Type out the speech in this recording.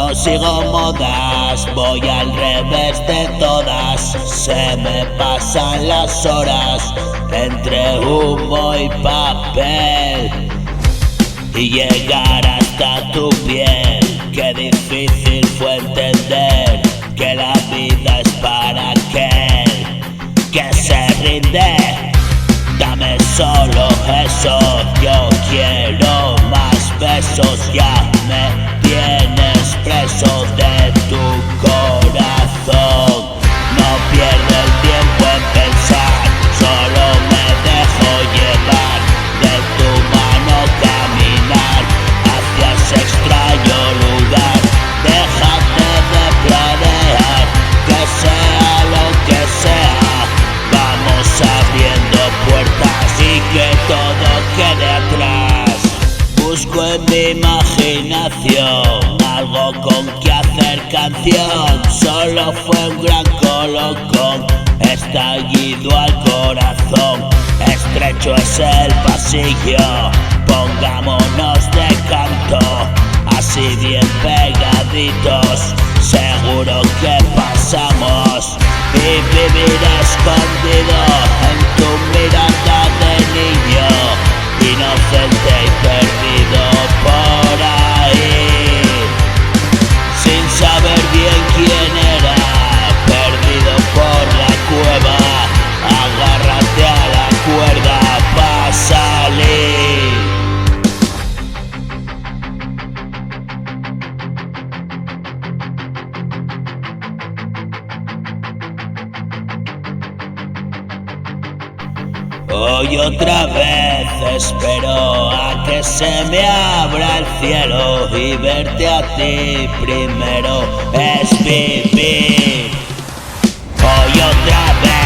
No sigo modas, voy al revés de todas. Se me pasan las horas entre humo y papel, y llegar hasta tu piel. Qué difícil fue entender que la vida es para aquel que se rinde. Dame solo eso, yo quiero más besos. Ya me tienes preso de tu corazón. No pierdo el tiempo en pensar, solo me dejo llevar. De tu mano caminar hacia ese extraño lugar. Déjate de planear, que sea lo que sea. Vamos abriendo puertas y que todo quede atrás. Busco en mi imaginación algo con que hacer canción. Solo fue un gran colocón, estallido al corazón. Estrecho es el pasillo, pongámonos de canto, así bien pegaditos, seguro que pasamos. Y vivir escondido en tu mirada de niño, inocente y perdido por ahí, sin saber bien quién era, perdido por la cueva. Agárrate a la cuerda pa' salir. Hoy otra vez espero a que se me abra el cielo, y verte a ti primero es vivir. Hoy otra vez